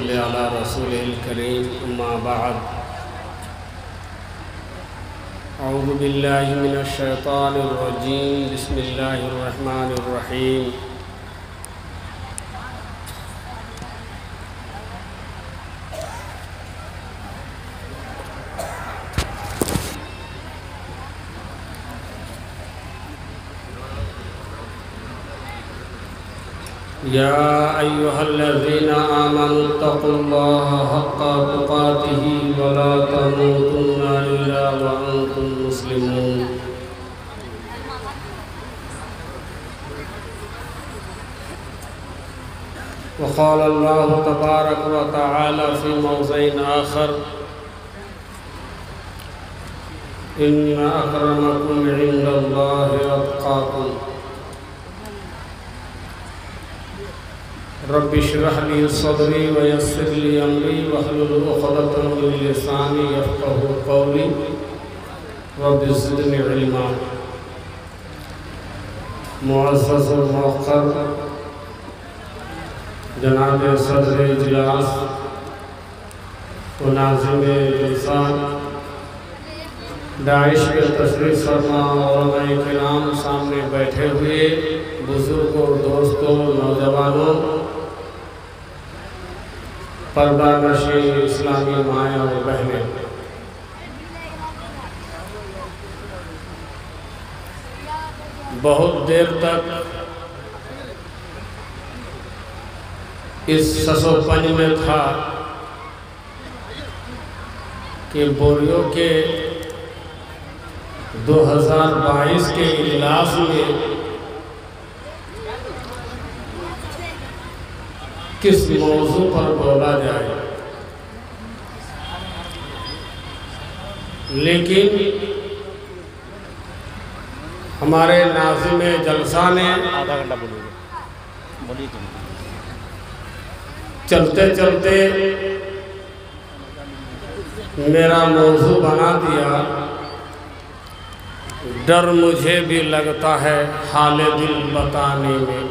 صل على رسوله الكريم أما بعد أعوذ بالله من الشيطان الرجيم بسم الله الرحمن الرحيم يا أيها الذين آمنوا اتقوا الله حق تقاته ولا تموتن إلا وأنتم مسلمون وقال الله تبارك وتعالى في موضع آخر إن أكرمكم عند الله أتقاكم رب اشرح لي صدري ويسر لي امري واحلل عقدة من لساني يفقهوا قولي رب زدني علما معزز و موقر جناب صدر اجلاس و ناظم جلسہ داعش کے تشریف فرما علماء کرام سامنے بیٹھے ہوئے بزرگوں دوستوں نوجوانوں پردہ نشین اسلامی مائیں اور بہنیں بہت دیر تک اس سسو پنج میں تھا کہ بوریو کے 2022 کے اجلاس میں کس موضوع پر بولا جائے، لیکن ہمارے ناظم جلسہ نے چلتے چلتے میرا موضوع بنا دیا، ڈر مجھے بھی لگتا ہے حال دل بتانے میں۔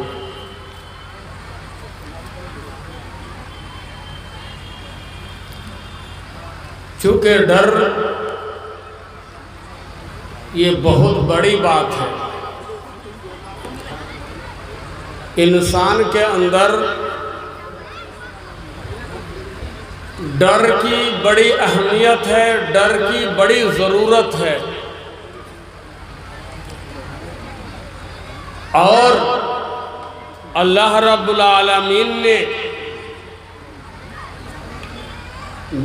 چونکہ ڈر یہ بہت بڑی بات ہے، انسان کے اندر ڈر کی بڑی اہمیت ہے، ڈر کی بڑی ضرورت ہے، اور اللہ رب العالمین نے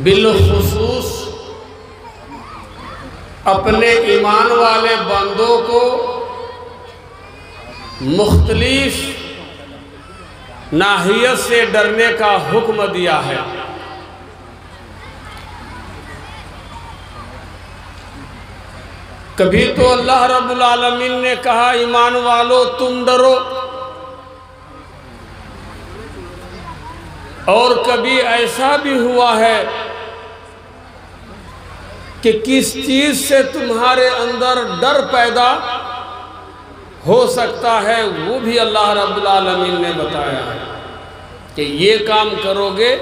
بالخصوص اپنے ایمان والے بندوں کو مختلف ناحیت سے ڈرنے کا حکم دیا ہے۔ کبھی تو اللہ رب العالمین نے کہا ایمان والو تم ڈرو، اور کبھی ایسا بھی ہوا ہے کہ کس چیز سے تمہارے اندر ڈر پیدا ہو سکتا ہے وہ بھی اللہ رب العالمین نے بتایا ہے کہ یہ کام کرو گے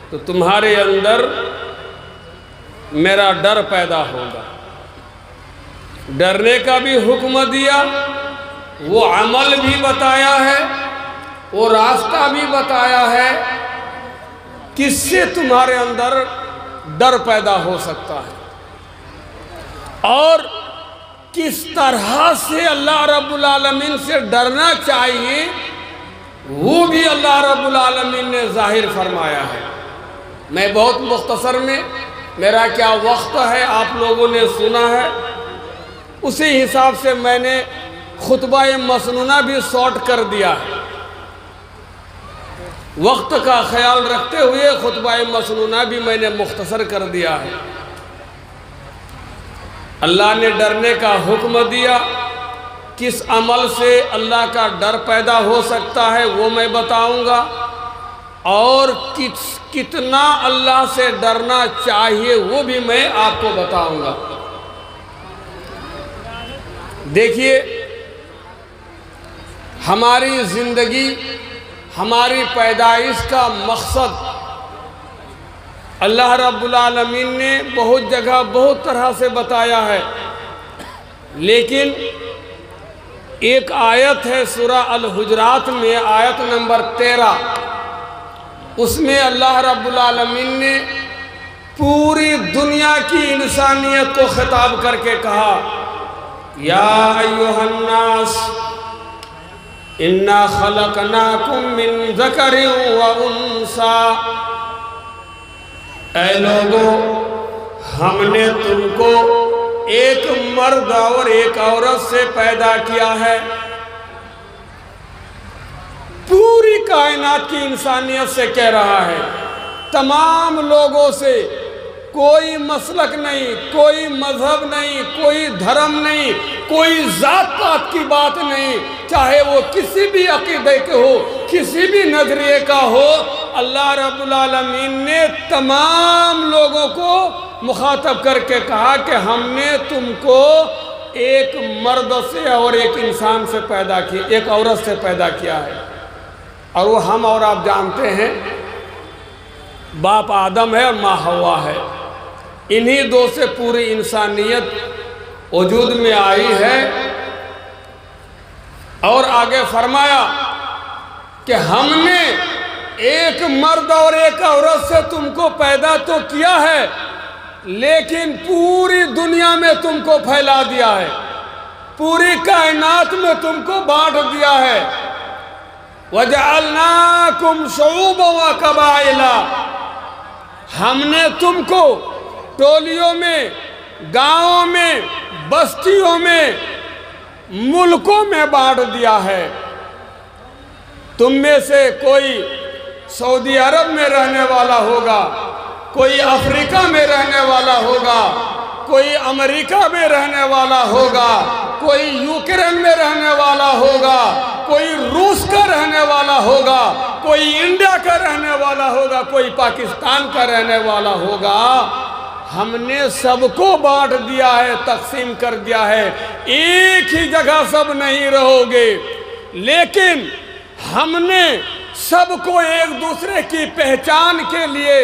تو تمہارے اندر میرا ڈر پیدا ہوگا۔ ڈرنے کا بھی حکم دیا، وہ عمل بھی بتایا ہے، وہ راستہ بھی بتایا ہے کس سے تمہارے اندر ڈر پیدا ہو سکتا ہے، اور کس طرح سے اللہ رب العالمین سے ڈرنا چاہیے وہ بھی اللہ رب العالمین نے ظاہر فرمایا ہے۔ میں بہت مختصر میں، میرا کیا وقت ہے آپ لوگوں نے سنا ہے، اسی حساب سے میں نے خطبہ مسنونہ بھی شارٹ کر دیا ہے، وقت کا خیال رکھتے ہوئے خطبہ مسنونہ بھی میں نے مختصر کر دیا ہے۔ اللہ نے ڈرنے کا حکم دیا، کس عمل سے اللہ کا ڈر پیدا ہو سکتا ہے وہ میں بتاؤں گا، اور کتنا اللہ سے ڈرنا چاہیے وہ بھی میں آپ کو بتاؤں گا۔ دیکھیے، ہماری زندگی، ہماری پیدائش کا مقصد اللہ رب العالمین نے بہت جگہ بہت طرح سے بتایا ہے، لیکن ایک آیت ہے سورہ الحجرات میں آیت نمبر 13، اس میں اللہ رب العالمین نے پوری دنیا کی انسانیت کو خطاب کر کے کہا، یا ایھا الناس انا خلقناکم من ذکر و انثی، اے لوگوں ہم نے تم کو ایک مرد اور ایک عورت سے پیدا کیا ہے۔ پوری کائنات کی انسانیت سے کہہ رہا ہے، تمام لوگوں سے، کوئی مسلک نہیں، کوئی مذہب نہیں، کوئی دھرم نہیں، کوئی ذات پات کی بات نہیں، چاہے وہ کسی بھی عقیدے کے ہو، کسی بھی نظریے کا ہو، اللہ رب العالمین نے تمام لوگوں کو مخاطب کر کے کہا کہ ہم نے تم کو ایک مرد سے اور ایک انسان سے پیدا کیا، ایک عورت سے پیدا کیا ہے، اور وہ ہم اور آپ جانتے ہیں باپ آدم ہے اور ماں حوا ہے، انہی دو سے پوری انسانیت وجود میں آئی ہے۔ اور آگے فرمایا کہ ہم نے ایک مرد اور ایک عورت سے تم کو پیدا تو کیا ہے، لیکن پوری دنیا میں تم کو پھیلا دیا ہے، پوری کائنات میں تم کو بانٹ دیا ہے۔ وَجَعَلْنَاكُمْ شُعُوبًا وَقَبَائِلَ، ہم نے تم کو ٹولیوں میں، گاؤں میں، بستیوں میں، ملکوں میں بانٹ دیا ہے۔ تم میں سے کوئی سعودی عرب میں رہنے والا ہوگا، کوئی افریقہ میں رہنے والا ہوگا، کوئی امریکہ میں رہنے والا ہوگا، کوئی یوکرین میں رہنے والا ہوگا، کوئی روس کا رہنے والا ہوگا، کوئی انڈیا کا رہنے والا ہوگا، کوئی پاکستان کا رہنے والا ہوگا۔ ہم نے سب کو بانٹ دیا ہے، تقسیم کر دیا ہے، ایک ہی جگہ سب نہیں رہو گے، لیکن ہم نے سب کو ایک دوسرے کی پہچان کے لیے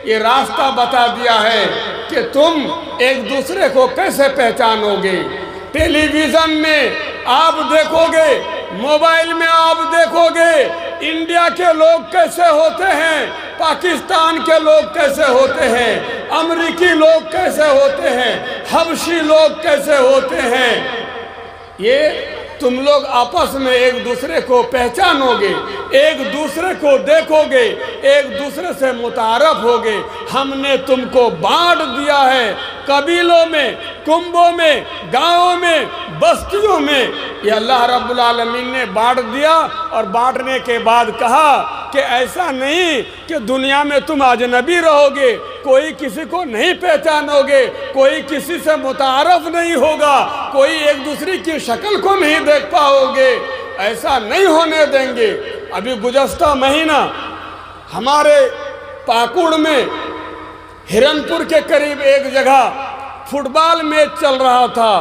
یہ راستہ بتا دیا ہے کہ تم ایک دوسرے کو کیسے پہچانو گے۔ ٹیلی ویژن میں آپ دیکھو گے، موبائل میں آپ دیکھو گے، انڈیا کے لوگ کیسے ہوتے ہیں، پاکستان کے لوگ کیسے ہوتے ہیں، امریکی لوگ کیسے ہوتے ہیں، حبشی لوگ کیسے ہوتے ہیں۔ یہ تم لوگ آپس میں ایک دوسرے کو پہچانو گے، ایک دوسرے کو دیکھو گے، ایک دوسرے سے متعارف ہوگے۔ ہم نے تم کو بانٹ دیا ہے، قبیلوں میں، کنبوں میں، گاؤں میں، بستیوں میں، یہ اللہ رب العالمین نے بانٹ دیا۔ اور بانٹنے کے بعد کہا کہ ایسا نہیں کہ دنیا میں تم اجنبی رہو گے، کوئی کسی کو نہیں پہچانو گے، کوئی کسی سے متعارف نہیں ہوگا، کوئی ایک دوسرے کی شکل کو نہیں دیکھ پاؤ گے، ایسا نہیں ہونے دیں گے۔ ابھی گزشتہ مہینہ ہمارے پاکوڑ میں ہرن پور کے قریب ایک جگہ فٹ بال میچ چل رہا تھا،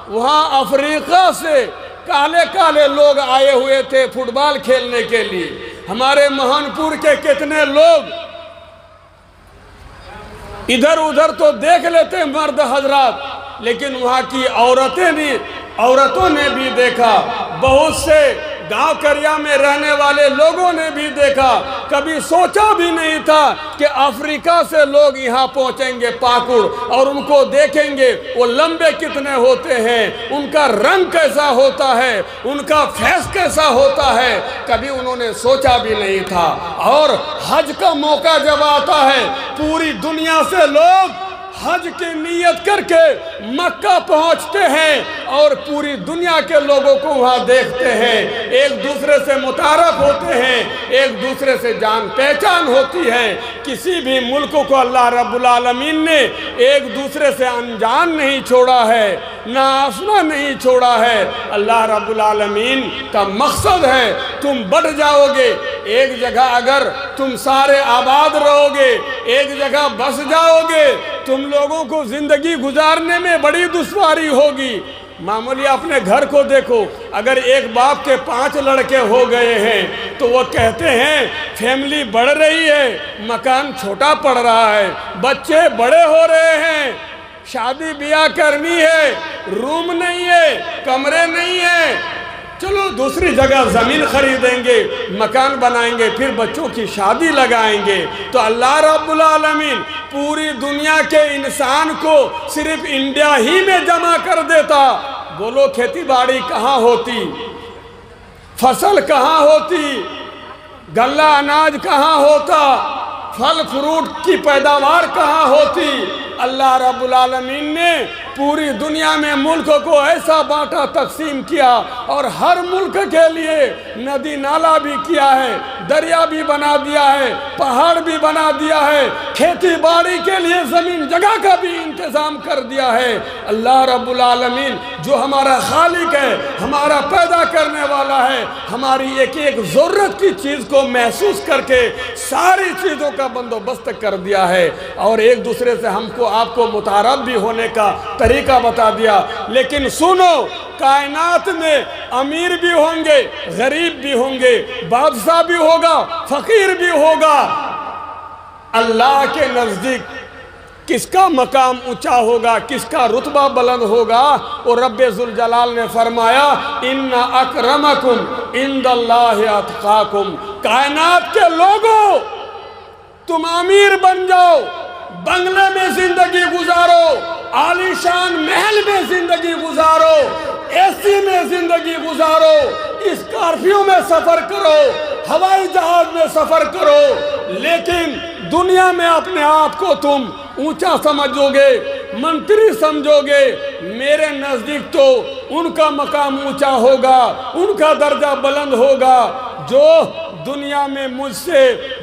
وہاں افریقہ سے کالے کالے لوگ آئے ہوئے تھے فٹ بال کھیلنے کے لیے۔ ہمارے مہن پور کے کتنے لوگ ادھر ادھر تو دیکھ لیتے مرد حضرات، لیکن وہاں کی عورتوں نے بھی دیکھا، بہت سے گاؤں کریا میں رہنے والے لوگوں نے بھی دیکھا۔ کبھی سوچا بھی نہیں تھا کہ افریقہ سے لوگ یہاں پہنچیں گے پاکوڑ، اور ان کو دیکھیں گے وہ لمبے کتنے ہوتے ہیں، ان کا رنگ کیسا ہوتا ہے، ان کا فیس کیسا ہوتا ہے، کبھی انہوں نے سوچا بھی نہیں تھا۔ اور حج کا موقع جب آتا ہے، پوری دنیا سے لوگ حج کی نیت کر کے مکہ پہنچتے ہیں اور پوری دنیا کے لوگوں کو وہاں دیکھتے ہیں، ایک دوسرے سے متعارف ہوتے ہیں، ایک دوسرے سے جان پہچان ہوتی ہے۔ کسی بھی ملک کو اللہ رب العالمین نے ایک دوسرے سے انجان نہیں چھوڑا ہے، نہ آشنا نہیں چھوڑا ہے۔ اللہ رب العالمین کا مقصد ہے تم بڑھ جاؤ گے، ایک جگہ اگر تم سارے آباد رہو گے، ایک جگہ بس جاؤ گے، تم لوگوں کو زندگی گزارنے میں بڑی دشواری ہوگی، معمولی اپنے گھر کو دیکھو، اگر ایک باپ کے 5 لڑکے ہو گئے ہیں تو وہ کہتے ہیں فیملی بڑھ رہی ہے، مکان چھوٹا پڑ رہا ہے، بچے بڑے ہو رہے ہیں، شادی بیاہ کرنی ہے، روم نہیں ہے، کمرے نہیں ہیں، چلو دوسری جگہ زمین خریدیں گے، مکان بنائیں گے، پھر بچوں کی شادی لگائیں گے۔ تو اللہ رب العالمین پوری دنیا کے انسان کو صرف انڈیا ہی میں جمع کر دیتا، بولو کھیتی باڑی کہاں ہوتی، فصل کہاں ہوتی، غلہ اناج کہاں ہوتا، پھل فروٹ کی پیداوار کہاں ہوتی؟ اللہ رب العالمین نے پوری دنیا میں ملک کو ایسا بانٹا، تقسیم کیا، اور ہر ملک کے لیے ندی نالا بھی کیا ہے، دریا بھی بنا دیا ہے، پہاڑ بھی بنا دیا ہے، کھیتی باڑی کے لیے زمین جگہ کا بھی انتظام کر دیا ہے۔ اللہ رب العالمین جو ہمارا خالق ہے، ہمارا پیدا کرنے والا ہے، ہماری ایک ایک ضرورت کی چیز کو محسوس کر کے ساری چیزوں کا بندوبست کر دیا ہے، اور ایک دوسرے سے ہم کو آپ کو متعارف بھی ہونے کا طریقہ بتا دیا۔ لیکن سنو، کائنات میں امیر بھی ہوں گے، غریب بھی ہوں گے، بادشاہ بھی ہوگا، فقیر بھی ہوگا، اللہ کے نزدیک کس کا مقام اونچا ہوگا، کس کا رتبہ بلند ہوگا؟ اور رب ذوالجلال نے فرمایا ان اکرمکم عند اللہ اتقاکم۔ کائنات کے لوگوں، تم امیر بن جاؤ، بنگلے میں زندگی گزارو، عالی شان محل میں زندگی گزارو، اے سی میں زندگی گزارو، اسکارپیو میں سفر کرو، ہوائی جہاز میں سفر کرو، لیکن دنیا میں اپنے آپ کو تم اونچا سمجھو گے، منتری سمجھو گے، میرے نزدیک تو ان کا مقام اونچا ہوگا، ان کا درجہ بلند ہوگا جو دنیا میں مجھ سے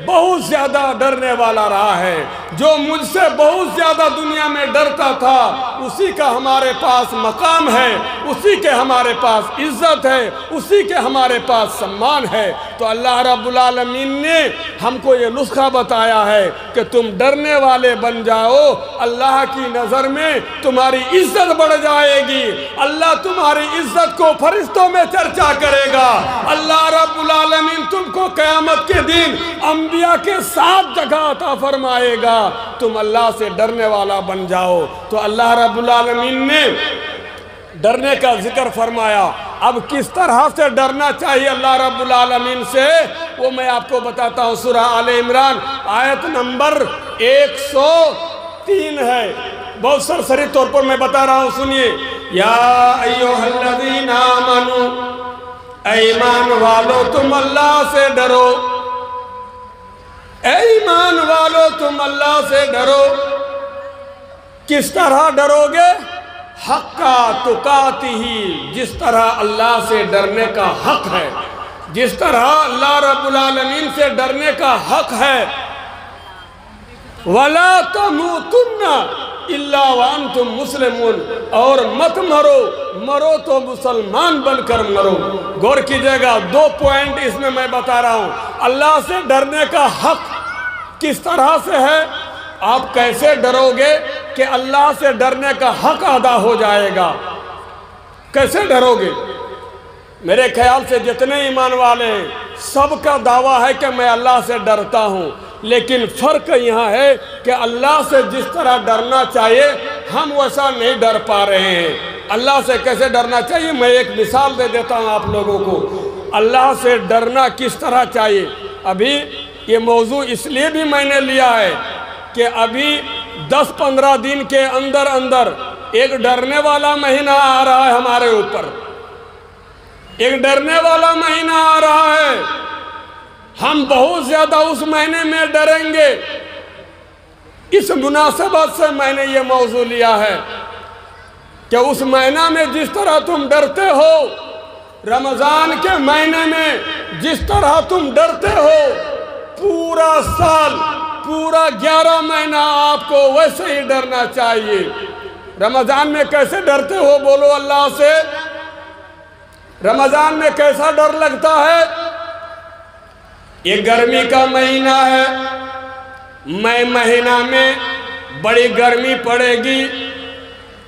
بہت زیادہ ڈرنے والا رہا ہے، جو مجھ سے بہت زیادہ دنیا میں ڈرتا تھا، اسی کا ہمارے پاس مقام ہے، اسی کے ہمارے پاس عزت ہے، اسی کے ہمارے پاس سمان ہے۔ تو اللہ رب العالمین نے ہم کو یہ نسخہ بتایا ہے کہ تم ڈرنے والے بن جاؤ، اللہ کی نظر میں تمہاری عزت بڑھ جائے گی، اللہ تمہاری عزت کو فرشتوں میں چرچا کرے گا، اللہ رب العالمین تم کو قیامت کے دن انبیاء کے ساتھ جگہ عطا فرمائے گا، تم اللہ سے ڈرنے والا بن جاؤ۔ تو اللہ رب العالمین نے ڈرنے کا ذکر فرمایا، اب کس طرح سے ڈرنا چاہیے اللہ رب العالمین سے وہ میں آپ کو بتاتا ہوں۔ سورہ آل عمران آیت نمبر 103 ہے، بہت سرسری طور پر میں بتا رہا ہوں، سنیے۔ یا ایھا الذین آمنوا، اے ایمان والو تم اللہ سے ڈرو، اے ایمان والو تم اللہ سے ڈرو۔ کس طرح ڈرو گے؟ حقا تقاتہ، جس طرح اللہ سے ڈرنے کا حق ہے، جس طرح اللہ رب العالمین سے ڈرنے کا حق ہے۔ وَلَا تَمُوتُنَّ إِلَّا وَأَنْتُمْ مُسْلِمُونَ، اور مت مرو، مرو تو مسلمان بن کر مرو۔ غور کیجئے گا، 2 پوائنٹ اس میں بتا رہا ہوں۔ اللہ سے ڈرنے کا حق کس طرح سے ہے؟ آپ کیسے ڈرو گے کہ اللہ سے ڈرنے کا حق ادا ہو جائے گا؟ کیسے ڈرو گے؟ میرے خیال سے جتنے ایمان والے ہیں سب کا دعویٰ ہے کہ میں اللہ سے ڈرتا ہوں، لیکن فرق یہاں ہے کہ اللہ سے جس طرح ڈرنا چاہیے ہم ویسا نہیں ڈر پا رہے ہیں۔ اللہ سے کیسے ڈرنا چاہیے؟ میں ایک مثال دے دیتا ہوں آپ لوگوں کو، اللہ سے ڈرنا کس طرح چاہیے۔ ابھی یہ موضوع اس لیے بھی میں نے لیا ہے کہ ابھی 10-15 دن کے اندر اندر ایک ڈرنے والا مہینہ آ رہا ہے ہمارے اوپر، ایک ڈرنے والا مہینہ آ رہا ہے، ہم بہت زیادہ اس مہینے میں ڈریں گے۔ اس مناسبت سے میں نے یہ موضوع لیا ہے کہ اس مہینہ میں جس طرح تم ڈرتے ہو، رمضان کے مہینے میں جس طرح تم ڈرتے ہو، پورا سال، پورا 11 مہینہ آپ کو ویسے ہی ڈرنا چاہیے۔ رمضان میں کیسے ڈرتے ہو؟ بولو اللہ سے۔ رمضان میں کیسا ڈر لگتا ہے؟ یہ گرمی کا مہینہ ہے، مئی مہینہ میں بڑی گرمی پڑے گی،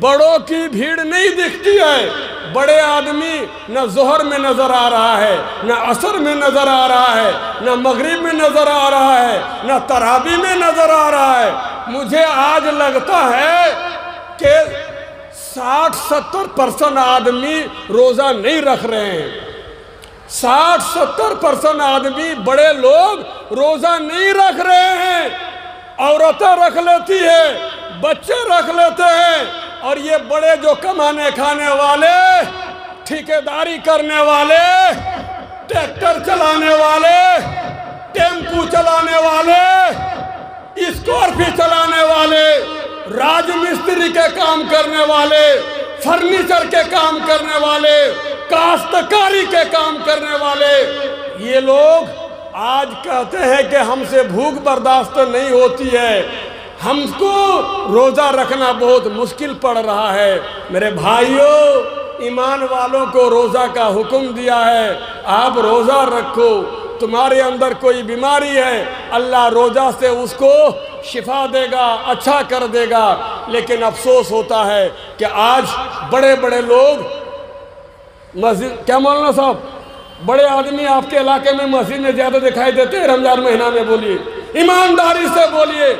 بڑوں کی بھیڑ نہیں دکھتی ہے۔ بڑے آدمی نہ ظہر میں نظر آ رہا ہے، نہ عصر میں نظر آ رہا ہے، نہ مغرب میں نظر آ رہا ہے، نہ تراویح میں نظر آ رہا ہے۔ مجھے آج لگتا ہے کہ 60-70% آدمی روزہ نہیں رکھ رہے ہیں۔ 60-70% آدمی بڑے لوگ روزہ نہیں رکھ رہے ہیں۔ عورتیں رکھ لیتی ہیں، بچے رکھ لیتے ہیں، اور یہ بڑے جو کمانے کھانے والے، ٹھیکیداری کرنے والے، ٹریکٹر چلانے والے، ٹیمپو چلانے والے، اسکارپیو چلانے والے، راج مستری کے کام کرنے والے، فرنیچر کے کام کرنے والے، کاشتکاری کے کام کرنے والے، یہ لوگ آج کہتے ہیں کہ ہم سے بھوک برداشت نہیں ہوتی ہے، ہم کو روزہ رکھنا بہت مشکل پڑ رہا ہے۔ میرے بھائیوں، ایمان والوں کو روزہ کا حکم دیا ہے، آپ روزہ رکھو۔ تمہارے اندر کوئی بیماری ہے، اللہ روزہ سے اس کو شفا دے گا، اچھا کر دے گا۔ لیکن افسوس ہوتا ہے کہ آج بڑے بڑے لوگ مسجد، کیا مولانا صاحب، بڑے آدمی آپ کے علاقے میں مسجد میں زیادہ دکھائی دیتے ہیں رمضان مہینہ میں؟ بولیے، ایمانداری سے بولیے،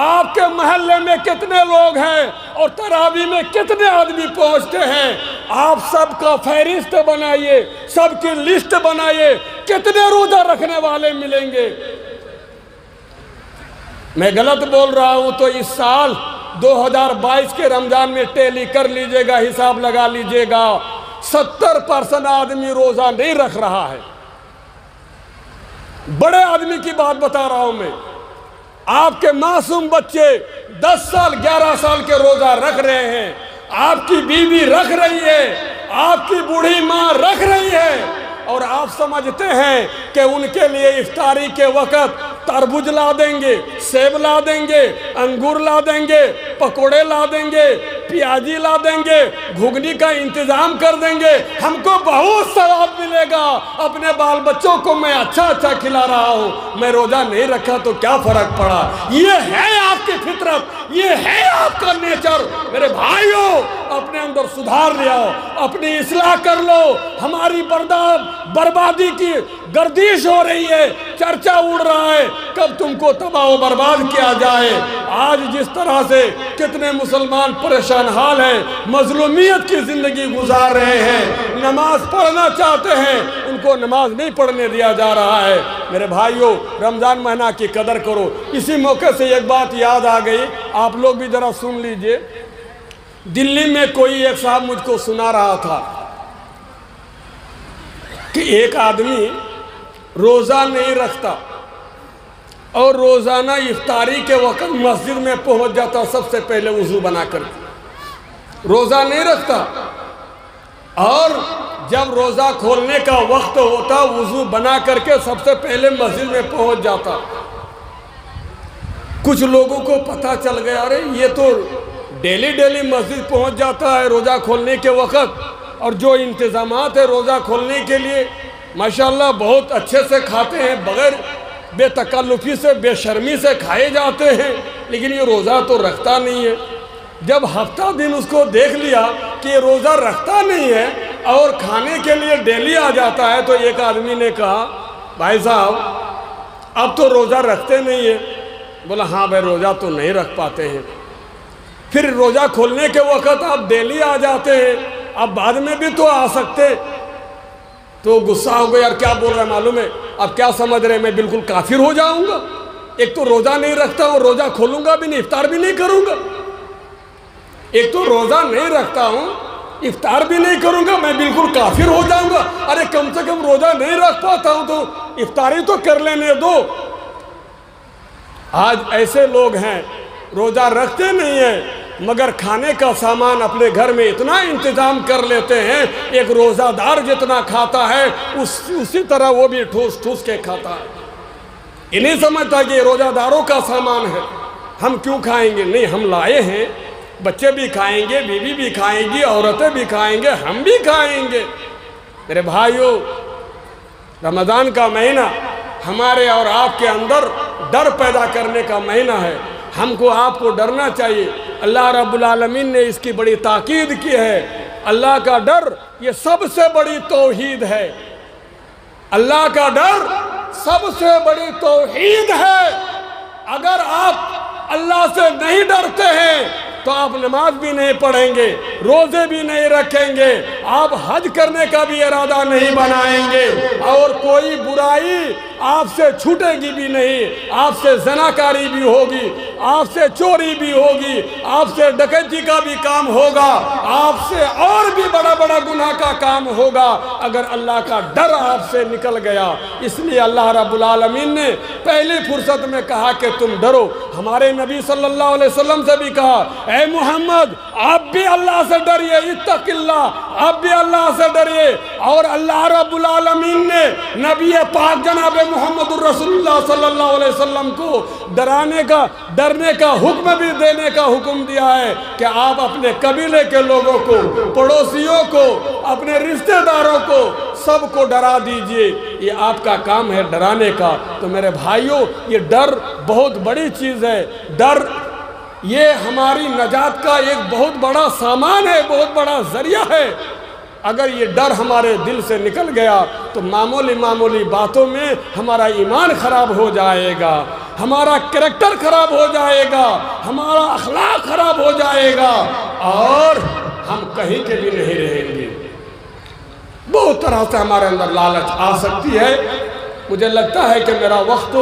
آپ کے محلے میں کتنے لوگ ہیں اور تراویح میں کتنے آدمی پہنچتے ہیں؟ آپ سب کا فہرست بنائیے، سب کی لسٹ بنائیے، کتنے روزہ رکھنے والے ملیں گے؟ میں غلط بول رہا ہوں تو اس سال 2022 کے رمضان میں ٹیلی کر لیجئے گا، حساب لگا لیجئے گا، 70% آدمی روزہ نہیں رکھ رہا ہے۔ بڑے آدمی کی بات بتا رہا ہوں میں۔ آپ کے معصوم بچے 10 سال 11 سال کے روزہ رکھ رہے ہیں، آپ کی بیوی رکھ رہی ہے، آپ کی بوڑھی ماں رکھ رہی ہے، اور آپ سمجھتے ہیں کہ ان کے لیے افطاری کے وقت تربوز لا دیں گے، سیب لا دیں گے، انگور لا دیں گے، پکوڑے لا دیں گے، پیازی لا دیں گے، گھگنی کا انتظام کر دیں گے، ہم کو بہت ثواب ملے گا، اپنے بال بچوں کو میں اچھا اچھا کھلا رہا ہوں، میں روزہ نہیں رکھا تو کیا فرق پڑا؟ یہ ہے آپ کی فطرت، یہ ہے آپ کا نیچر۔ میرے بھائیوں، اپنے اندر سدھار لیا، اپنی اصلاح کر لو۔ ہماری بربادی کی گردش ہو رہی ہے، چرچا اڑ رہا ہے، کب تم کو تباہ و برباد کیا جائے۔ آج جس طرح سے کتنے مسلمان پریشان حال ہیں، مظلومیت کی زندگی گزار رہے ہیں، نماز پڑھنا چاہتے ہیں، ان کو نماز نہیں پڑھنے دیا جا رہا ہے۔ میرے بھائیوں، رمضان مہینہ کی قدر کرو۔ اسی موقع سے ایک بات یاد آ گئی، آپ لوگ بھی ذرا سن لیجئے۔ دلی میں کوئی ایک صاحب مجھ کو سنا رہا تھا کہ ایک آدمی روزہ نہیں رکھتا اور روزانہ افطاری کے وقت مسجد میں پہنچ جاتا سب سے پہلے وضو بنا کر، روزہ نہیں رکھتا، اور جب روزہ کھولنے کا وقت ہوتا وضو بنا کر کے سب سے پہلے مسجد میں پہنچ جاتا۔ کچھ لوگوں کو پتہ چل گیا، ارے یہ تو ڈیلی مسجد پہنچ جاتا ہے روزہ کھولنے کے وقت، اور جو انتظامات ہے روزہ کھولنے کے لیے ماشاءاللہ بہت اچھے سے کھاتے ہیں، بغیر بے تکلفی سے، بے شرمی سے کھائے جاتے ہیں، لیکن یہ روزہ تو رکھتا نہیں ہے۔ جب ہفتہ دن اس کو دیکھ لیا کہ یہ روزہ رکھتا نہیں ہے اور کھانے کے لیے ڈیلی آ جاتا ہے، تو ایک آدمی نے کہا، بھائی صاحب اب تو روزہ رکھتے نہیں ہیں؟ بولا ہاں بھائی، روزہ تو نہیں رکھ پاتے ہیں۔ پھر روزہ کھولنے کے وقت آپ ڈیلی آ جاتے ہیں، اب بعد میں بھی تو آ سکتے۔ تو غصہ ہو گیا، یار کیا بول رہا ہے معلوم ہے، اب کیا سمجھ رہے میں بالکل کافر ہو جاؤں گا؟ ایک تو روزہ نہیں رکھتا ہوں، روزہ کھولوں گا بھی نہیں، افطار بھی نہیں کروں گا۔ ایک تو روزہ نہیں رکھتا ہوں، افطار بھی نہیں کروں گا، میں بالکل کافر ہو جاؤں گا۔ ارے کم سے کم روزہ نہیں رکھ پاتا ہوں تو افطاری تو کر لینے دو۔ آج ایسے لوگ ہیں روزہ رکھتے نہیں ہیں مگر کھانے کا سامان اپنے گھر میں اتنا انتظام کر لیتے ہیں، ایک روزہ دار جتنا کھاتا ہے اسی طرح وہ بھی ٹھوس ٹھوس کے کھاتا ہے۔ یہ نہیں سمجھتا کہ یہ روزہ داروں کا سامان ہے، ہم کیوں کھائیں گے؟ نہیں، ہم لائے ہیں، بچے بھی کھائیں گے، بیوی بھی کھائیں گی، عورتیں بھی کھائیں گے، ہم بھی کھائیں گے۔ میرے بھائیوں، رمضان کا مہینہ ہمارے اور آپ کے اندر ڈر پیدا کرنے کا مہینہ ہے۔ ہم کو آپ کو ڈرنا چاہیے۔ اللہ رب العالمین نے اس کی بڑی تاکید کی ہے۔ اللہ کا ڈر یہ سب سے بڑی توحید ہے۔ اللہ کا ڈر سب سے بڑی توحید ہے۔ اگر آپ اللہ سے نہیں ڈرتے ہیں تو آپ نماز بھی نہیں پڑھیں گے، روزے بھی نہیں رکھیں گے، آپ حج کرنے کا بھی ارادہ نہیں بنائیں گے، اور کوئی برائی آپ سے چھوٹے گی بھی نہیں۔ آپ سے زناکاری بھی ہوگی، آپ سے چوری بھی ہوگی، آپ سے ڈکیتی کا بھی کام ہوگا، آپ سے اور بھی بڑا بڑا گناہ کا کام ہوگا اگر اللہ کا ڈر آپ سے نکل گیا۔ اس لیے اللہ رب العالمین نے پہلی فرصت میں کہا کہ تم ڈرو۔ ہمارے نبی صلی اللہ علیہ وسلم سے بھی کہا، اے محمد آپ بھی اللہ سے ڈریے، اتق اللہ، آپ بھی اللہ سے ڈریے۔ اور اللہ رب العالمین نے نبی پاک جناب محمد الرسول اللہ صلی اللہ علیہ وسلم کو ڈرنے کا حکم بھی دینے کا حکم دیا ہے کہ آپ اپنے قبیلے کے لوگوں کو، پڑوسیوں کو، اپنے رشتہ داروں کو سب کو ڈرا دیجئے۔ یہ آپ کا کام ہے ڈرانے کا۔ تو میرے بھائیوں، یہ ڈر بہت بڑی چیز ہے۔ ڈر یہ ہماری نجات کا ایک بہت بڑا سامان ہے، بہت بڑا ذریعہ ہے۔ اگر یہ ڈر ہمارے دل سے نکل گیا تو معمولی باتوں میں ہمارا ایمان خراب ہو جائے گا، ہمارا کریکٹر خراب ہو جائے گا، ہمارا اخلاق خراب ہو جائے گا، اور ہم کہیں کے بھی نہیں رہیں گے۔ بہت طرح سے ہمارے اندر لالچ آ سکتی ہے۔ مجھے لگتا ہے کہ میرا وقت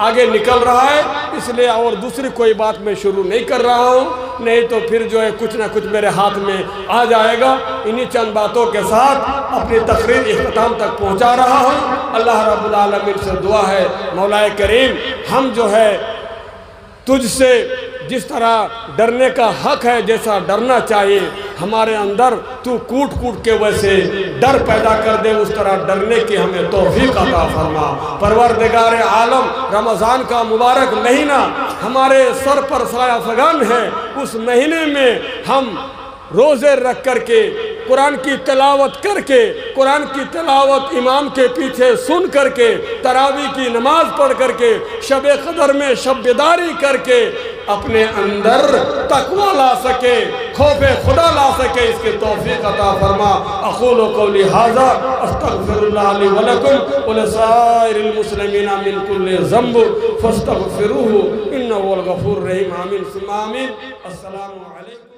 آگے نکل رہا ہے، اس لیے اور دوسری کوئی بات میں شروع نہیں کر رہا ہوں، نہیں تو پھر جو ہے کچھ نہ کچھ میرے ہاتھ میں آ جائے گا۔ انہی چند باتوں کے ساتھ اپنی تقریر اختتام تک پہنچا رہا ہوں۔ اللہ رب العالمین سے دعا ہے، مولا کریم ہم جو ہے تجھ سے جس طرح ڈرنے کا حق ہے، جیسا ڈرنا چاہیے، ہمارے اندر تو کوٹ کے ویسے ڈر پیدا کر دے، اس طرح ڈرنے کی ہمیں توفیق عطا فرما۔ پروردگار عالم، رمضان کا مبارک مہینہ ہمارے سر پر سایہ فگن ہے۔ اس مہینے میں ہم روزے رکھ کر کے، قرآن کی تلاوت کر کے، قرآن کی تلاوت امام کے پیچھے سن کر کے، تراویح کی نماز پڑھ کر کے، شب قدر میں شب بیداری کر کے اپنے اندر تقوی لا سکے، خوف خدا لا سکے، اس کے توفیق عطا فرما۔ اقول قولی ھذا استغفر اللہ لی ولکم ولسائر المسلمین من کل ذنب فاستغفروہ انہ هو الغفور الرحیم۔ آمین ثم آمین۔ السلام علیکم۔